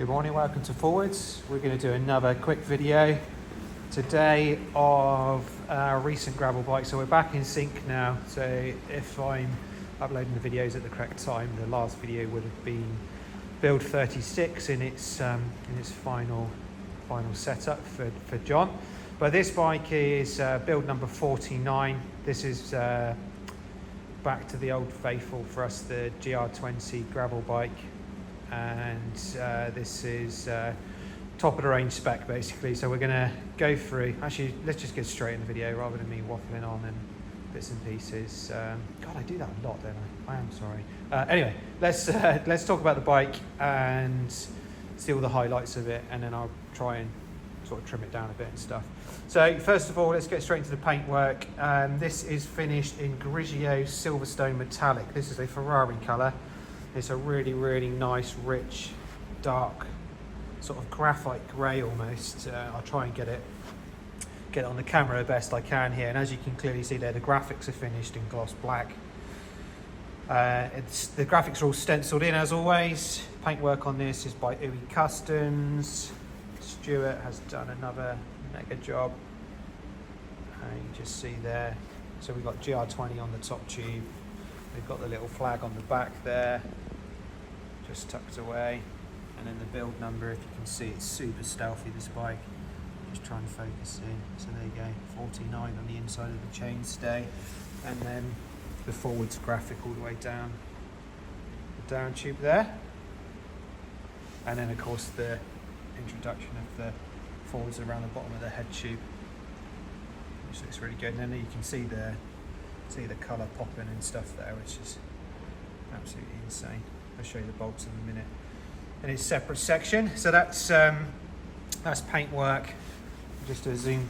Good morning, welcome to Forwards. We're going to do another quick video today of our recent gravel bike. So we're back in sync now. So if I'm uploading the videos at the correct time, the last video would have been build 36 in its final setup for John. But this bike is build number 49. This is back to the old faithful for us, the GR20 gravel bike. And this is top of the range spec basically. So we're going to go through, actually let's just get straight in the video rather than me waffling on and bits and pieces. God, I do that a lot, don't I? I am sorry. Anyway, let's talk about the bike and see all the highlights of it, and then I'll try and sort of trim it down a bit and stuff. So first of all, let's get straight into the paintwork. This is finished in Grigio Silverstone Metallic. This is a Ferrari colour. It's a really, really nice, rich, dark, sort of graphite grey almost. I'll try and get it on the camera the best I can here. And as you can clearly see there, the graphics are finished in gloss black. The graphics are all stenciled in as always. Paintwork on this is by UI Customs. Stuart has done another mega job. You just see there. So we've got GR20 on the top tube. We've got the little flag on the back there, just tucked away. And then the build number, if you can see, it's super stealthy, this bike. Just trying to focus in. So there you go, 49 on the inside of the chainstay. And then the forwards graphic all the way down the down tube there. And then of course the introduction of the forwards around the bottom of the head tube, which looks really good. And then you can see the colour popping and stuff there, which is absolutely insane. I'll show you the bolts in a minute. And it's a separate section. So that's paintwork. Just to zoom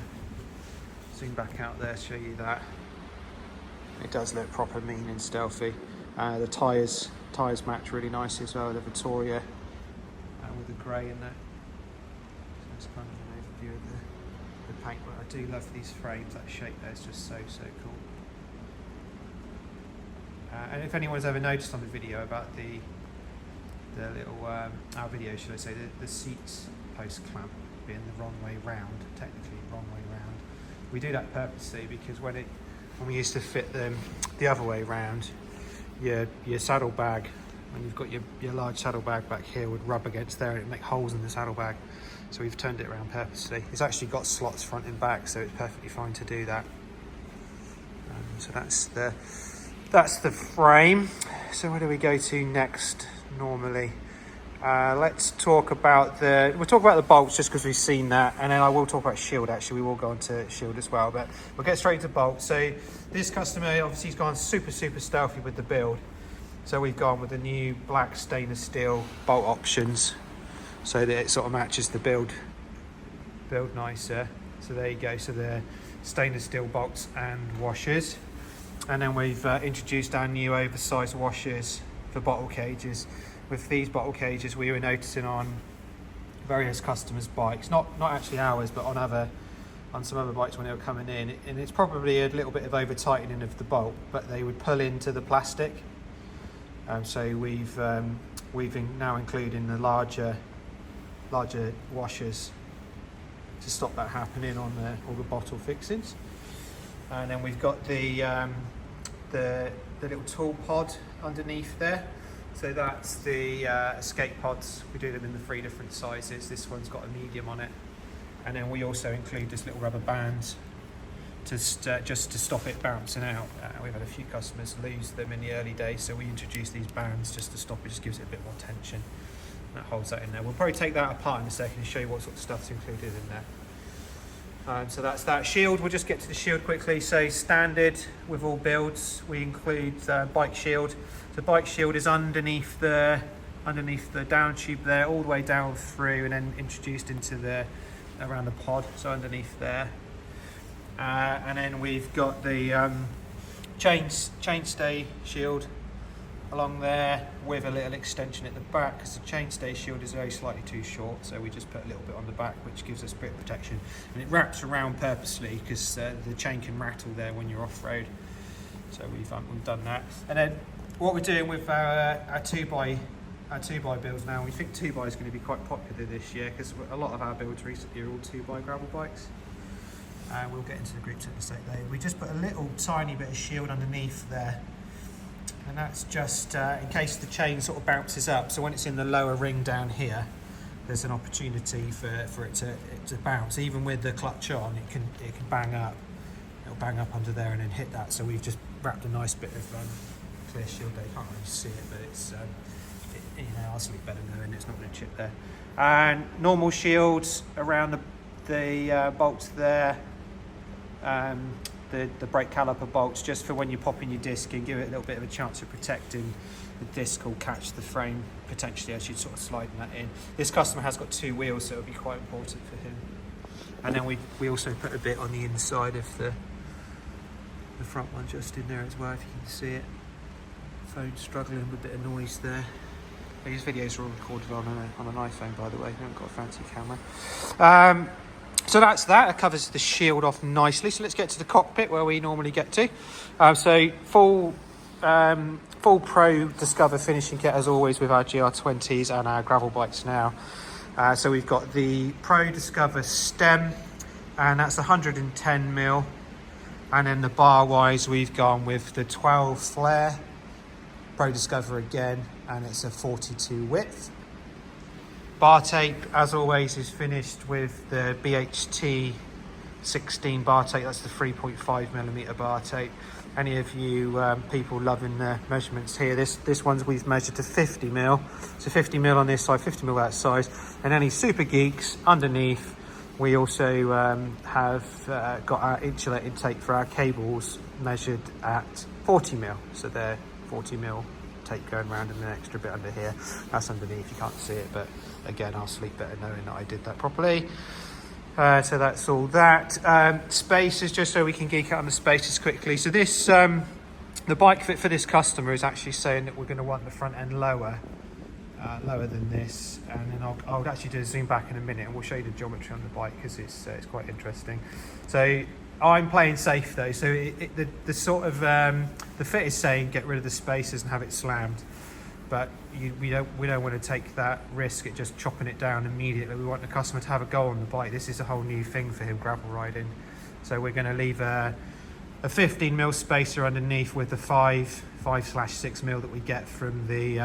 back out there, show you that. It does look proper mean and stealthy. The tyres match really nicely as well. The Vittoria with the grey in there. So that's kind of an overview of the paintwork. I do love these frames. That shape there is just so cool. And if anyone's ever noticed on the video about the little, our video should I say, the seats post clamp being the wrong way round, technically wrong way round. We do that purposely because when we used to fit them the other way round, your saddlebag, when you've got your large saddlebag back here, would rub against there and it'd make holes in the saddlebag. So we've turned it around purposely. It's actually got slots front and back, so it's perfectly fine to do that. So that's the frame. So where do we go to next normally? Let's talk about we'll talk about the bolts just because we've seen that, and then I will talk about shield. Actually, we will go on to shield as well, but we'll get straight to bolts. So this customer obviously has gone super stealthy with the build. So we've gone with the new black stainless steel bolt options so that it sort of matches the build nicer. So there you go. So they're stainless steel bolts and washers. And then we've introduced our new oversized washers for bottle cages. With these bottle cages, we were noticing on various customers' bikes, not actually ours, but on some other bikes when they were coming in, and it's probably a little bit of over tightening of the bolt, but they would pull into the plastic. So we've now including the larger washers to stop that happening on all the bottle fixings. And then we've got the little tool pod underneath there. So that's the escape pods. We do them in the 3 different sizes. This one's got a medium on it. And then we also include this little rubber band just to stop it bouncing out. We've had a few customers lose them in the early days, so we introduced these bands just to stop it, just gives it a bit more tension. That holds that in there. We'll probably take that apart in a second and show you what sort of stuff's included in there. So that's that. Shield, we'll just get to the shield quickly. So standard with all builds, we include bike shield. The bike shield is underneath the down tube there, all the way down through, and then introduced into around the pod, so underneath there. And then we've got the chainstay shield along there with a little extension at the back, because the chainstay shield is very slightly too short, so we just put a little bit on the back, which gives us a bit of protection. And it wraps around purposely because the chain can rattle there when you're off-road. So we've done that. And then what we're doing with our 2x our 2x builds now. We think 2x is going to be quite popular this year because a lot of our builds recently are all 2x gravel bikes. We'll get into the group set in a sec though. We just put a little tiny bit of shield underneath there, and that's just in case the chain sort of bounces up. So when it's in the lower ring down here, there's an opportunity for it to bounce. Even with the clutch on, it can bang up. It'll bang up under there and then hit that. So we've just wrapped a nice bit of clear shield there. You can't really see it, but it's you know, I'll sleep better knowing it's not going to chip there. And normal shields around the bolts there. The brake caliper bolts, just for when you're popping your disc and give it a little bit of a chance of protecting the disc will catch the frame potentially as you're sort of sliding that in. This customer has got 2 wheels, so it'll be quite important for him. And then we also put a bit on the inside of the front one just in there as well, if you can see it. Phone struggling with a bit of noise there. These videos are all recorded on an iPhone, by the way. We haven't got a fancy camera. So that's that. It covers the shield off nicely. So let's get to the cockpit where we normally get to. So full Pro Discover finishing kit as always with our GR20s and our gravel bikes now. So we've got the Pro Discover stem, and that's 110mm. And then the bar wise, we've gone with the 12 flare Pro Discover again, and it's a 42 width. Bar tape, as always, is finished with the BHT 16 bar tape. That's the 3.5mm bar tape. Any of you people loving the measurements here, this one's we've measured to 50mm. So 50mm on this side, 50mm that side. And any super geeks underneath, we also have got our insular intake for our cables measured at 40mm. So they're 40mm tape going around and an extra bit under here. That's underneath, you can't see it, but again, I'll sleep better knowing that I did that properly. So that's all that. Spacers, just so we can geek out on the spacers quickly. So this, the bike fit for this customer is actually saying that we're going to want the front end lower than this, and then I'll actually do a zoom back in a minute and we'll show you the geometry on the bike because it's quite interesting. So I'm playing safe though, so the sort of the fit is saying get rid of the spacers and have it slammed, but we don't want to take that risk at just chopping it down immediately. We want the customer to have a go on the bike. This is a whole new thing for him, gravel riding. So we're going to leave a 15mm spacer underneath with the 5/6mm that we get from the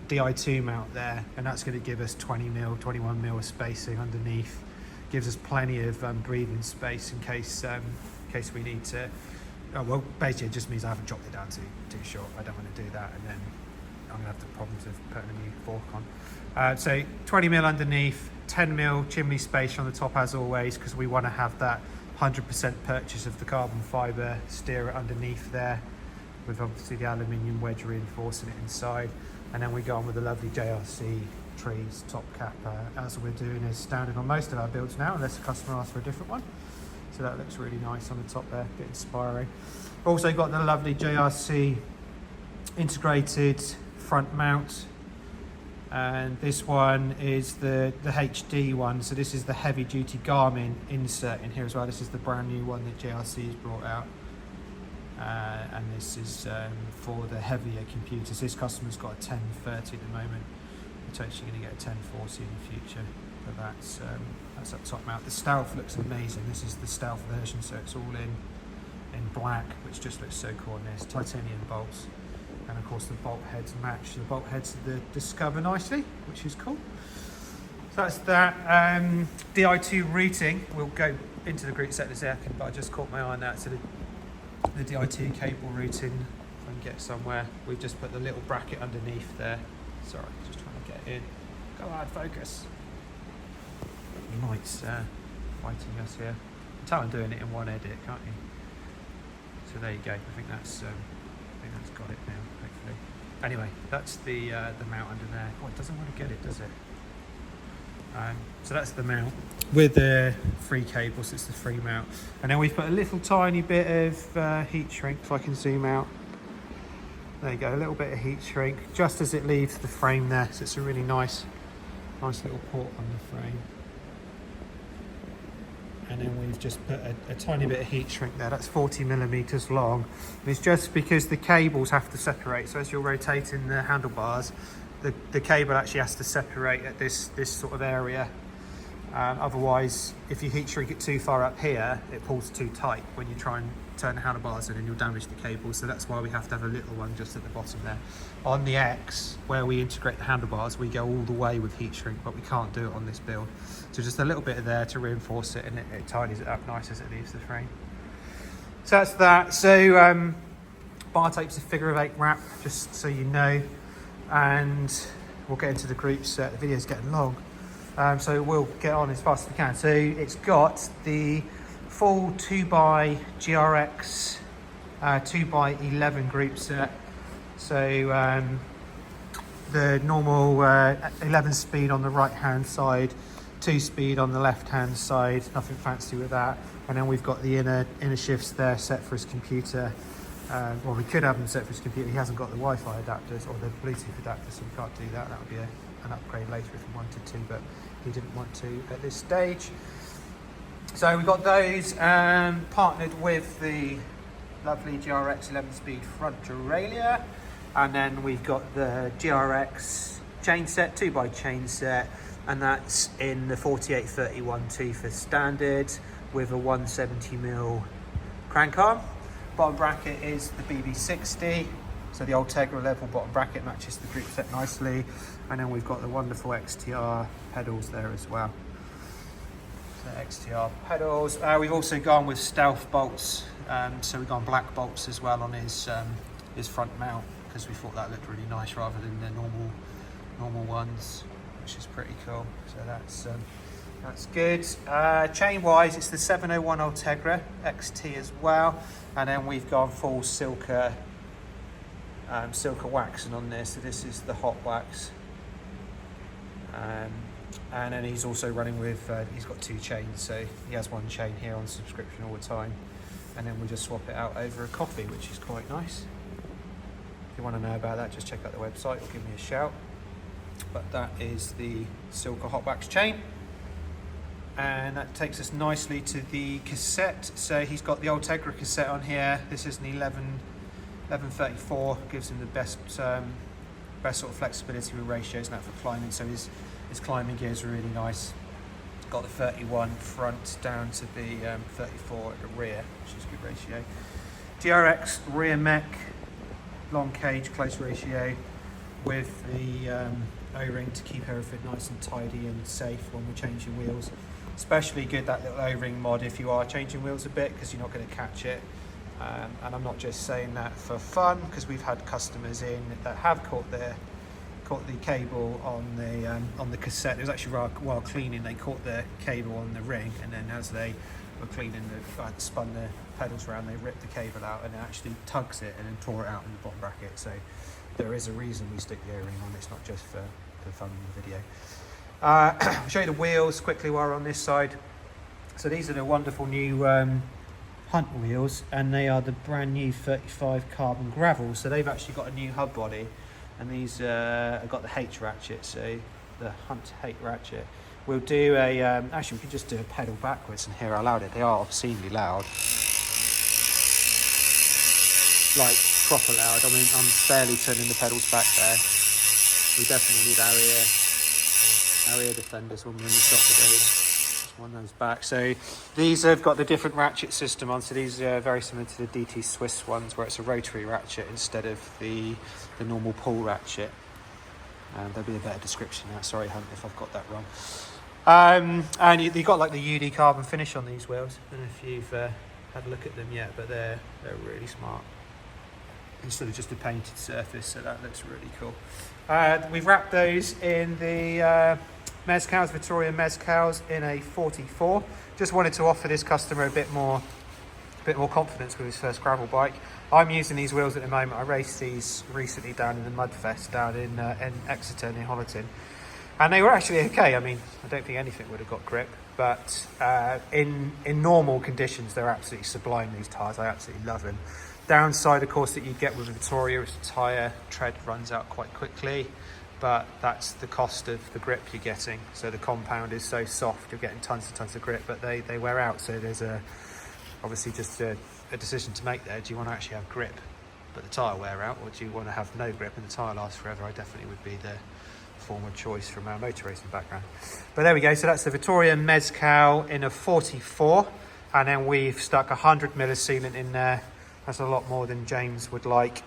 Di2 mount there, and that's going to give us 20mm, 21mm of spacing underneath. Gives us plenty of breathing space in case we need to. Oh, well, basically it just means I haven't chopped it down too short. I don't want to do that, and then I'm gonna have the problems of putting a new fork on. So 20mm underneath, 10mm chimney spacer on the top as always, because we want to have that 100% purchase of the carbon fibre steerer underneath there, with obviously the aluminium wedge reinforcing it inside. And then we go on with the lovely JRC trees top cap, as we're doing is standard on most of our builds now, unless the customer asks for a different one. So that looks really nice on the top there, a bit inspiring. Also got the lovely JRC integrated front mount, and this one is the HD one. So this is the heavy duty Garmin insert in here as well. This is the brand new one that JRC has brought out. And this is for the heavier computers. This customer's got a 1030 at the moment. Potentially going to get a 1040 in the future, but that's up top mount. The stealth looks amazing. This is the stealth version, so it's all in black, which just looks so cool on this. Titanium bolts, and of course the bolt heads match the bolt heads of the Discover nicely, which is cool. So that's that. Di2 routing. We'll go into the group set in a second, but I just caught my eye on that. So the Di2 cable routing, if I can get somewhere, we've just put the little bracket underneath there. Sorry, just trying to get in. Go on, focus. The mic's fighting us here. You can tell I'm doing it in one edit, can't you? So there you go. I think that's got it now, hopefully. Anyway, that's the mount under there. Oh, it doesn't want to get it, does it? So that's the mount with the free cables. It's the free mount, and then we've put a little tiny bit of heat shrink, if I can zoom out. There you go, a little bit of heat shrink just as it leaves the frame there. So it's a really nice little port on the frame. and then we've just put a tiny bit of heat shrink there. That's 40 millimeters long. And it's just because the cables have to separate. So as you're rotating the handlebars, the cable actually has to separate at this sort of area. Otherwise, if you heat shrink it too far up here, it pulls too tight when you try and turn the handlebars in, and you'll damage the cable. So that's why we have to have a little one just at the bottom there. On the X, where we integrate the handlebars, we go all the way with heat shrink, but we can't do it on this build. So just a little bit of there to reinforce it, and it tidies it up nice as it leaves the frame. So that's that. So bar tape's a figure of 8 wrap, just so you know, and we'll get into the groups. The video's getting long. So we'll get on as fast as we can. So it's got the full 2x GRX 2x11 group set. So the normal 11 speed on the right hand side, 2 speed on the left hand side, nothing fancy with that. And then we've got the inner shifts there set for his computer. Well, we could have them set for his computer. He hasn't got the Wi-Fi adapters or the Bluetooth adapters, so we can't do that. That would be an upgrade later if we wanted to, but he didn't want to at this stage. So we've got those partnered with the lovely GRX 11-speed front derailleur, and then we've got the GRX chain set, 2x chain set, and that's in the 48-31 for standard with a 170mm crank arm. Bottom bracket is the BB60, so the Ultegra level bottom bracket matches the group set nicely, and then we've got the wonderful XTR pedals there as well. So XTR pedals. We've also gone with stealth bolts, so we've gone black bolts as well on his front mount, because we thought that looked really nice rather than the normal ones, which is pretty cool. So that's good. Chain wise, it's the 701 Ultegra XT as well, and then we've gone full Silka waxing on this. So this is the hot wax, and then he's also running with he's got 2 chains, so he has 1 chain here on subscription all the time, and then we just swap it out over a coffee, which is quite nice. If you want to know about that, just check out the website or give me a shout. But that is the Silka hot wax chain, and that takes us nicely to the cassette. So he's got the Ultegra cassette on here. This is an 1134, gives him the best sort of flexibility with ratios and that for climbing. So his climbing gears are really nice. Got the 31 front down to the 34 at the rear, which is a good ratio. GRX rear mech, long cage, close ratio, with the O-ring to keep everything nice and tidy and safe when we're changing wheels. Especially good, that little O-ring mod, if you are changing wheels a bit, because you're not going to catch it. And I'm not just saying that for fun, because we've had customers in that have caught the cable on the cassette. It was actually while cleaning, they caught the cable on the ring, and then as they were cleaning, spun the pedals around, they ripped the cable out, and it actually tugs it and then tore it out in the bottom bracket. So there is a reason we stick the O-ring on. It's not just for fun in the video. I'll show you the wheels quickly while we're on this side. So these are the wonderful new Hunt wheels, and they are the brand new 35 carbon gravel. So they've actually got a new hub body, and these have got the H ratchet, so the Hunt H ratchet. We'll do a actually we can just do a pedal backwards and hear how loud they are. Obscenely loud, like proper loud. I mean, I'm barely turning the pedals back there. We definitely need our ear defenders when we're in the shop today. Just one of those back. So these have got the different ratchet system on. So these are very similar to the DT Swiss ones, where it's a rotary ratchet instead of the normal pull ratchet. There'll be a better description now. Sorry, Hunt, if I've got that wrong. And you've got like the UD carbon finish on these wheels. I don't know if you've had a look at them yet, but they're really smart. Instead of just a painted surface, so that looks really cool. We've wrapped those in the Mezcals, Vittoria Mezcals, in a 44. Just wanted to offer this customer a bit more confidence with his first gravel bike. I'm using these wheels at the moment. I raced these recently down in the Mudfest down in Exeter near Honiton, and they were actually okay. I mean, I don't think anything would have got grip, but in normal conditions, they're absolutely sublime, these tyres. I absolutely love them. Downside, of course, that you get with Victoria is the tyre tread runs out quite quickly, but that's the cost of the grip you're getting. So the compound is so soft, you're getting tons and tons of grip, but they wear out. So there's obviously just a decision to make there. Do you want to actually have grip but the tyre wear out, or do you want to have no grip and the tyre lasts forever? I definitely would be the former choice from our motor racing background. But there we go, so that's the Vittoria Mezcal in a 44, and then we've stuck 100 mm of sealant in there. That's a lot more than James would like,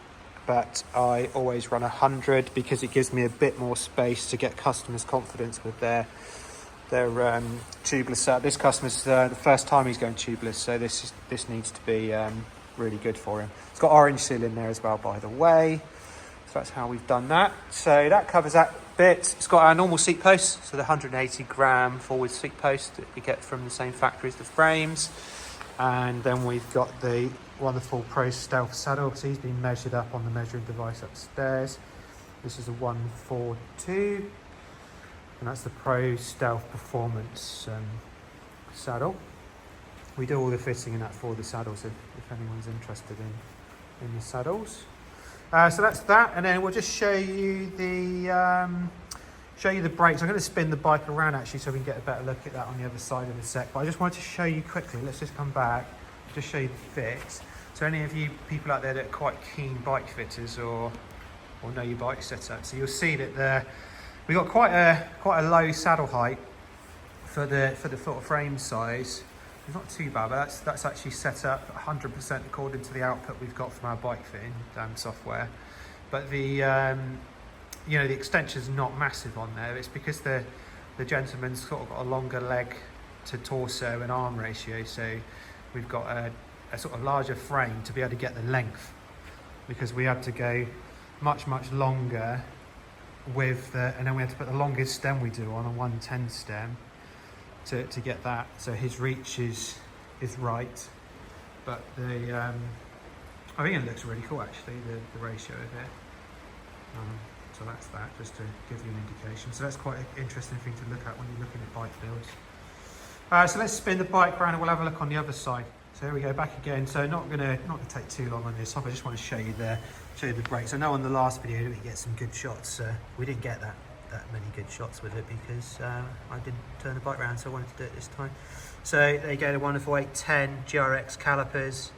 but I always run 100 because it gives me a bit more space to get customers' confidence with their tubeless setup. This customer's the first time he's going tubeless, so this needs to be really good for him. It's got orange seal in there as well, by the way. So that's how we've done that. So that covers that bit. It's got our normal seat posts, so the 180 gram forward seat post that we get from the same factory as the frames. And then we've got the wonderful Pro Stealth saddle. So he's been measured up on the measuring device upstairs. This is a 142. And that's the Pro Stealth Performance saddle. We do all the fitting in that for the saddles if anyone's interested in the saddles. So that's that, and then we'll just show you the brakes. I'm going to spin the bike around actually so we can get a better look at that on the other side in a sec. But I just wanted to show you quickly. Let's just come back, just show you the fit. So any of you people out there that are quite keen bike fitters or know your bike setup, so you'll see that we've got quite a low saddle height for the sort of frame size. It's not too bad, but that's actually set up 100% according to the output we've got from our bike fitting software. But the the extension's not massive on there. It's because the gentleman's sort of got a longer leg to torso and arm ratio, so we've got a sort of larger frame to be able to get the length, because we had to go much longer with and then we had to put the longest stem we do on a 110 stem to get that, so his reach is right. But I think it looks really cool actually, the ratio of it. So that's that, just to give you an indication. So that's quite an interesting thing to look at when you're looking at bike builds. So let's spin the bike around and we'll have a look on the other side. So here we go, back again. So not gonna take too long on this. I just want to show you the brakes. I know on the last video we get some good shots. We didn't get that many good shots with it because I didn't turn the bike around, so I wanted to do it this time. So there you go, the wonderful 810 GRX calipers.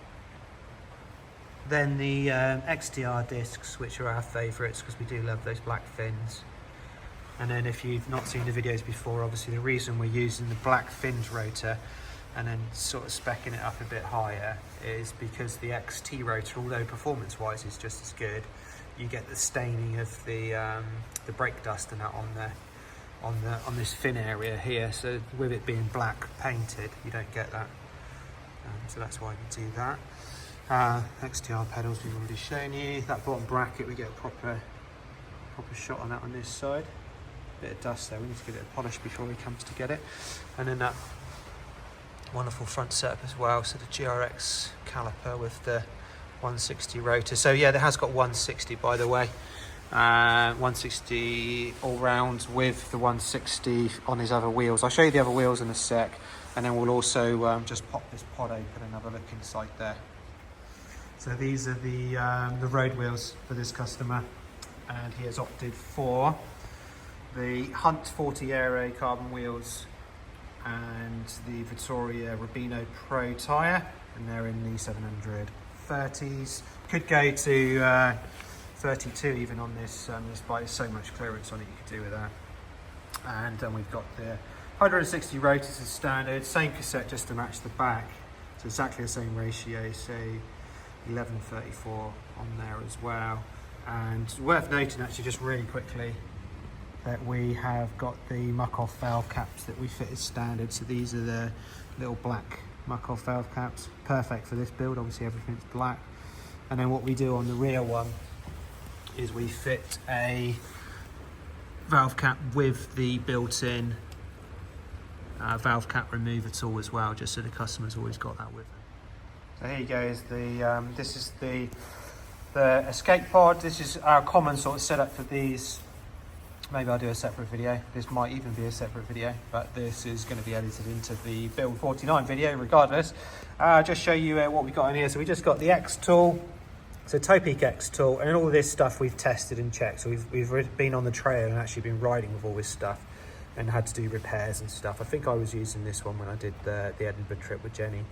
Then the XTR discs, which are our favourites because we do love those black fins. And then if you've not seen the videos before, obviously the reason we're using the black fins rotor and then sort of speccing it up a bit higher is because the XT rotor, although performance wise is just as good, you get the staining of the brake dust and that on this fin area here. So with it being black painted, you don't get that. So that's why we do that. XTR pedals we've already shown you. That bottom bracket, we get a proper shot on that on this side. Bit of dust there, we need to give it a polish before he comes to get it. And then that wonderful front setup as well, so the GRX caliper with the 160 rotor. So yeah, it has got 160 by the way. 160 all round with the 160 on his other wheels. I'll show you the other wheels in a sec, and then we'll also just pop this pod open and have a look inside there. So these are the road wheels for this customer, and he has opted for the Hunt 40 Aero carbon wheels and the Vittoria Rubino Pro tyre, and they're in the 730s. Could go to 32 even on this bike. There's so much clearance on it you could do with that. And then we've got the 160 rotors as standard, same cassette just to match the back, so exactly the same ratio, so 1134 on there as well. And worth noting actually, just really quickly, that we have got the muck-off valve caps that we fit as standard. So these are the little black muck-off valve caps, perfect for this build. Obviously everything's black. And then what we do on the rear one is we fit a valve cap with the built-in valve cap remover tool as well, just so the customer's always got that with them. So here you go, is this is the escape pod. This is our common sort of setup for these. Maybe I'll do a separate video. This might even be a separate video, but this is going to be edited into the Build 49 video regardless. Just show you what we've got in here. So we just got the X tool, So Toe Peak X tool, and all of this stuff we've tested and checked. So we've been on the trail and actually been riding with all this stuff and had to do repairs and stuff. I think I was using this one when I did the Edinburgh trip with Jenny.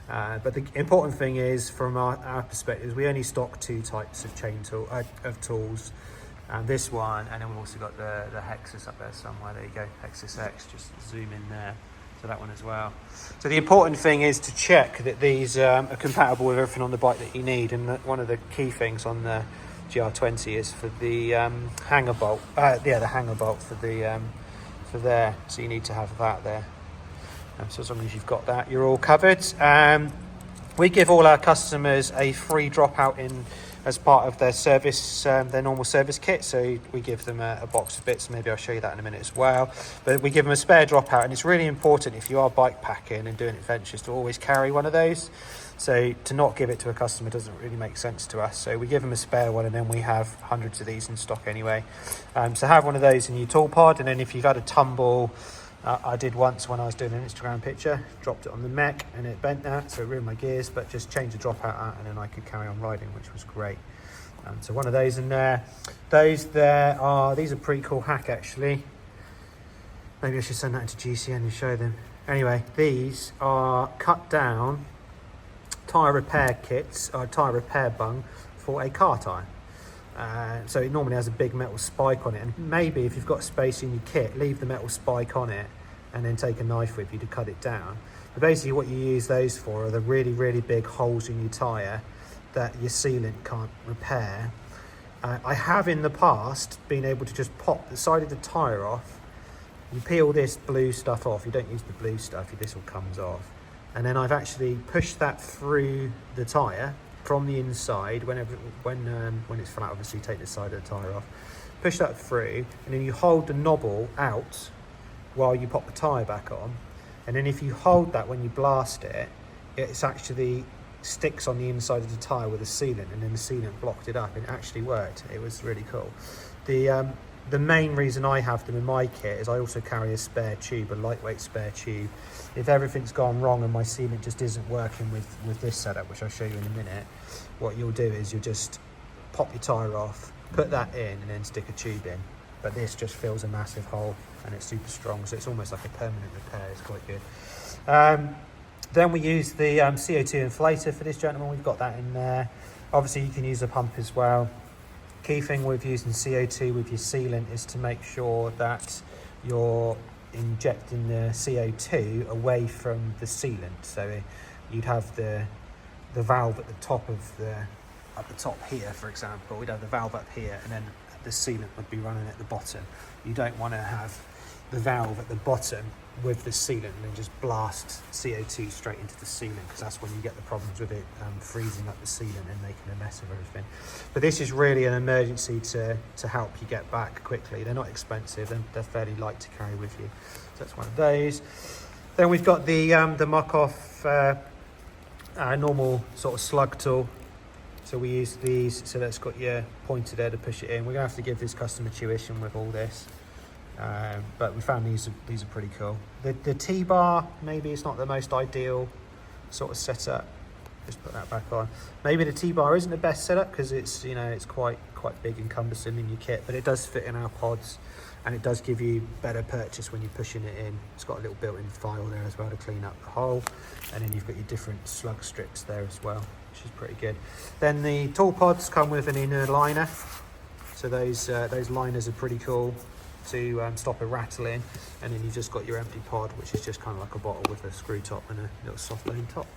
But the important thing is, from our perspective, is we only stock 2 types of of tools. And this one, and then we've also got the Hexus up there somewhere. There you go, Hexus X, just zoom in there. So that one as well. So the important thing is to check that these are compatible with everything on the bike that you need. And one of the key things on the GR20 is for the hanger bolt. The hanger bolt for the for there. So you need to have that there. So as long as you've got that, you're all covered. We give all our customers a free dropout in as part of their service, their normal service kit. So we give them a box of bits. Maybe I'll show you that in a minute as well. But we give them a spare dropout, and it's really important if you are bike packing and doing adventures to always carry one of those. So to not give it to a customer doesn't really make sense to us. So we give them a spare one, and then we have hundreds of these in stock anyway. So have one of those in your tool pod, and then if you've had a tumble, I did once when I was doing an Instagram picture, dropped it on the mech and it bent that, so it ruined my gears, but just changed the dropout out and then I could carry on riding, which was great. So one of those in there. These are pretty cool hack actually. Maybe I should send that into GCN and show them. Anyway, these are cut down tyre repair kits, or tyre repair bung for a car tyre. So it normally has a big metal spike on it, and maybe if you've got space in your kit, leave the metal spike on it and then take a knife with you to cut it down. But basically what you use those for are the really, really big holes in your tyre that your sealant can't repair. I have in the past been able to just pop the side of the tyre off. You peel this blue stuff off, you don't use the blue stuff, this all comes off. And then I've actually pushed that through the tyre from the inside. When it's flat, obviously take the side of the tyre off, push that through, and then you hold the knobble out while you pop the tyre back on. And then if you hold that when you blast it, it's actually sticks on the inside of the tyre with a sealant, and then the sealant blocked it up, and it actually worked. It was really cool. The main reason I have them in my kit is I also carry a spare tube, a lightweight spare tube. If everything's gone wrong and my sealant just isn't working with this setup, which I'll show you in a minute, what you'll do is you'll just pop your tyre off, put that in, and then stick a tube in. But this just fills a massive hole, and it's super strong, so it's almost like a permanent repair. It's quite good. Then we use the CO2 inflator for this gentleman. We've got that in there. Obviously you can use a pump as well. Key thing with using CO2 with your sealant is to make sure that you're injecting the CO2 away from the sealant. So you'd have the valve at the top here, for example. We'd have the valve up here, and then the sealant would be running at the bottom. You don't want to have the valve at the bottom with the sealant and then just blast CO2 straight into the sealant, because that's when you get the problems with it freezing up the sealant and making a mess of everything. But this is really an emergency to help you get back quickly. They're not expensive, and they're fairly light to carry with you. So that's one of those. Then we've got the muck-off normal sort of slug tool. So we use these, so that's got your pointer there to push it in. We're gonna have to give this customer tuition with all this. But we found these are pretty cool. The T-bar, maybe it's not the most ideal sort of setup. Just put that back on. Maybe the T-bar isn't the best setup because it's quite big and cumbersome in your kit, but it does fit in our pods, and it does give you better purchase when you're pushing it in. It's got a little built-in file there as well to clean up the hole, and then you've got your different slug strips there as well, which is pretty good. Then the tool pods come with an inner liner, so those liners are pretty cool to stop it rattling. And then you've just got your empty pod, which is just kind of like a bottle with a screw top and a little soft loan top.